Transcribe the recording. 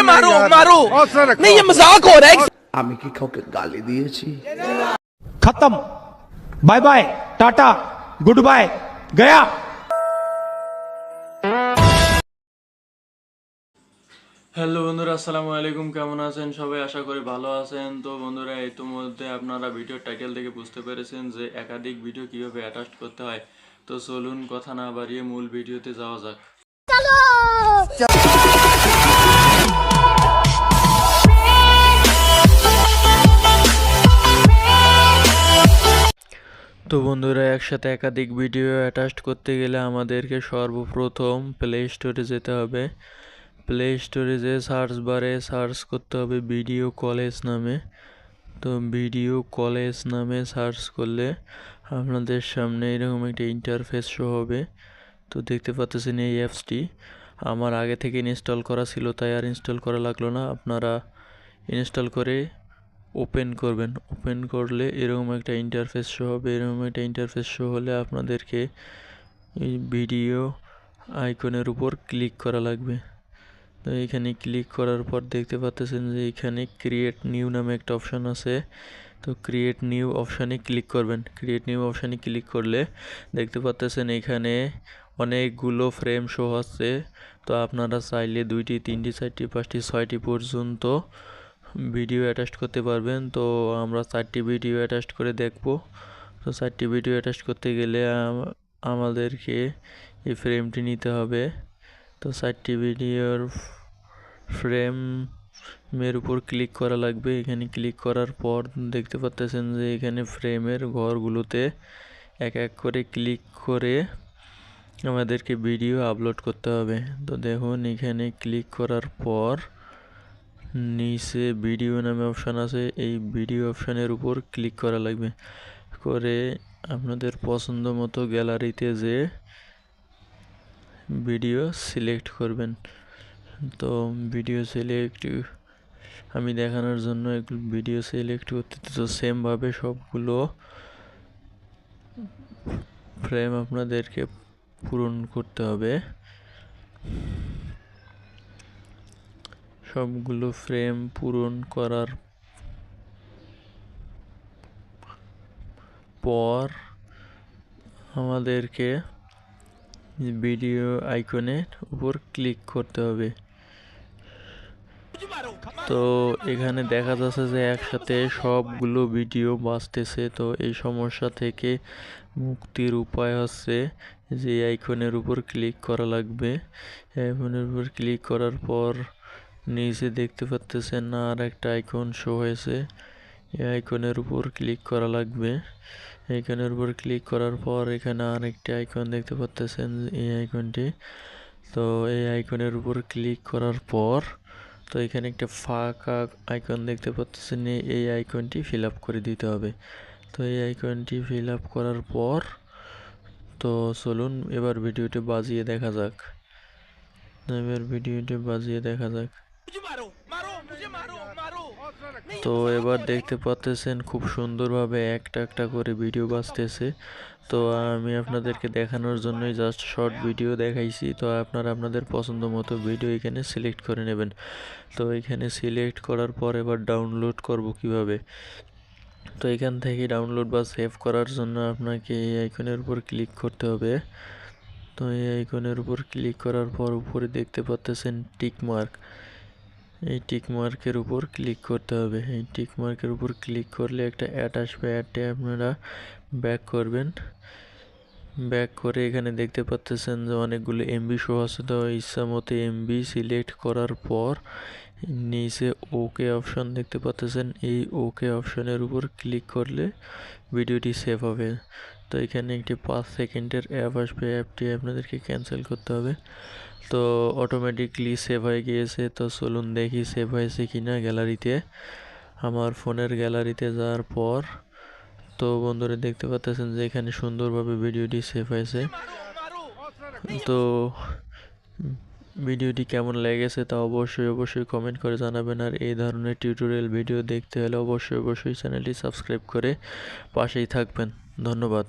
मारो मारो नहीं ये मजाक हो रहा है আমি কি কাউকে গালি দিয়েছি? खत्म bye bye tata goodbye गया। হ্যালো বন্ধুরা, আসসালামু আলাইকুম। কেমন আছেন সবাই? আশা করি ভালো আছেন। তো বন্ধুরা, ইতিমধ্যে আপনারা ভিডিও টাইটেল থেকে বুঝতে পেরেছেন যে একাধিক ভিডিও কিভাবে অ্যাটাচ করতে হয়। তো চলুন কথা না বাড়িয়ে মূল ভিডিওতে যাওয়া যাক। তো বন্ধুরা, একসাথে একাধিক ভিডিও অ্যাটাচ করতে গেলে আমাদেরকে সর্বপ্রথম প্লে স্টোরে যেতে হবে। প্লে স্টোরে যে সার্চ বারে সার্চ করতে হবে ভিডিও কলেজ নামে। তো ভিডিও কলেজ নামে সার্চ করলে আপনাদের সামনে এরকম একটা ইন্টারফেস শো হবে। তো দেখতে পাচ্ছেন এই অ্যাপসটি আমার আগে থেকে ইনস্টল করা ছিল, তাই আর ইনস্টল করা লাগলো না। আপনারা ইনস্টল করে ওপেন করবেন। ওপেন করলে এরকম একটা ইন্টারফেস শো হবে। এরকম একটা ইন্টারফেস শো হলে আপনাদেরকে এই ভিডিও আইকনের উপর ক্লিক করা লাগবে। তো এখানে ক্লিক করার পর দেখতে পাচ্ছেন যে এখানে ক্রিয়েট নিউ নামে একটা অপশান আছে। তো ক্রিয়েট নিউ অপশানে ক্লিক করবেন। ক্রিয়েট নিউ অপশানে ক্লিক করলে দেখতে পাচ্ছেন এখানে অনেকগুলো ফ্রেম শো হচ্ছে। তো আপনারা চাইলে 2টি 3টি 4টি 5টি 6টি পর্যন্ত ভিডিও অ্যাটাচ করতে পারবেন। তো আমরা 4টি ভিডিও অ্যাটাচ করে দেখব। তো 4টি ভিডিও অ্যাটাচ করতে গেলে আমাদেরকে এই ফ্রেমটি নিতে হবে। তো 4টি ভিডিওর ফ্রেমের উপর ক্লিক করা লাগবে। এখানে ক্লিক করার পর দেখতে পাচ্ছেন যে এখানে ফ্রেমের ঘরগুলোতে এক এক করে ক্লিক করে আমাদেরকে ভিডিও আপলোড করতে হবে। তো দেখুন, এখানে ক্লিক করার পর নিচে ভিডিও নামে অপশান আছে। এই ভিডিও অপশানের উপর ক্লিক করা লাগবে। করে আপনাদের পছন্দ মতো গ্যালারিতে যে ভিডিও সিলেক্ট করবেন। তো ভিডিও সিলেক্ট আমি দেখানোর জন্য ভিডিও সিলেক্ট করতে, তো সেমভাবে সবগুলো ফ্রেম আপনাদেরকে পূরণ করতে হবে। সবগুলো ফ্রেম পূরণ করার পর আমাদেরকে ভিডিও আইকনের উপর ক্লিক করতে হবে। তো এখানে দেখা যাচ্ছে যে একসাথে সবগুলো ভিডিও বাজতেছে। তো এই সমস্যা থেকে মুক্তির উপায় হচ্ছে যে আইকনের উপর ক্লিক করা লাগবে। আইকনের উপর ক্লিক করার পর নিচে দেখতে পাচ্ছেন না আর একটা আইকন শো হয়েছে। এই আইকনের উপর ক্লিক করা লাগবে। আইকনের উপর ক্লিক করার পর এখানে আরেকটি আইকন দেখতে পাচ্ছেন, এই আইকনটি। তো এই আইকনের উপর ক্লিক করার পর তো এখানে একটা ফাঁকা আইকন দেখতে পাচ্ছেন, এই আইকনটি ফিল আপ করে দিতে হবে। তো এই আইকনটি ফিল আপ করার পর তো চলুন এবার ভিডিওটি বাজিয়ে দেখা যাক। তো এবার দেখতে পাচ্ছেন খুব সুন্দরভাবে একটা একটা করে ভিডিও বাজতেছে। তো আমি আপনাদেরকে দেখানোর জন্যই জাস্ট শর্ট ভিডিও দেখাইছি। তো আপনারা আপনাদের পছন্দ মতো ভিডিও এখানে সিলেক্ট করে নেবেন। তো এখানে সিলেক্ট করার পর এবার ডাউনলোড করব কিভাবে। তো এখান থেকে ডাউনলোড বা সেভ করার জন্য আপনাকে এই আইকনের উপর ক্লিক করতে হবে। তো এই আইকনের উপর ক্লিক করার পর উপরে দেখতে পাচ্ছেন টিক মার্ক। এই টিক মার্কের উপর ক্লিক করতে হবে। এই টিক মার্কের উপর ক্লিক করলে একটা অ্যাড আসবে। অ্যাডে আপনারা ব্যাক করবেন। ব্যাক করে এখানে দেখতে পাচ্ছেন যে অনেকগুলো এমবি শো আছে। তো ইচ্ছা মতো এমবি সিলেক্ট করার পর নিচে ওকে অপশন দেখতে পাচ্ছেন, এই ওকে অপশনের উপর ক্লিক করলে ভিডিওটি সেভ হবে। তো এখানে একটি 5 সেকেন্ডের অ্যাপ আসবে। অ্যাপটি আপনাদেরকে ক্যান্সেল করতে হবে। তো অটোমেটিকলি সেভ হয়ে গিয়েছে। তো চলুন দেখি সেভ হয়েছে কিনা গ্যালারিতে। আমার ফোনের গ্যালারিতে যাওয়ার পর তো বন্ধুরা দেখতে পাচ্ছেন যে এখানে সুন্দরভাবে ভিডিওটি সেভ হয়েছে। তো ভিডিওটি কেমন লেগেছে তা অবশ্যই কমেন্ট করে জানাবেন। আর এই ধরনের টিউটোরিয়াল ভিডিও দেখতে হলে অবশ্যই চ্যানেলটি সাবস্ক্রাইব করে পাশেই থাকবেন। ধন্যবাদ।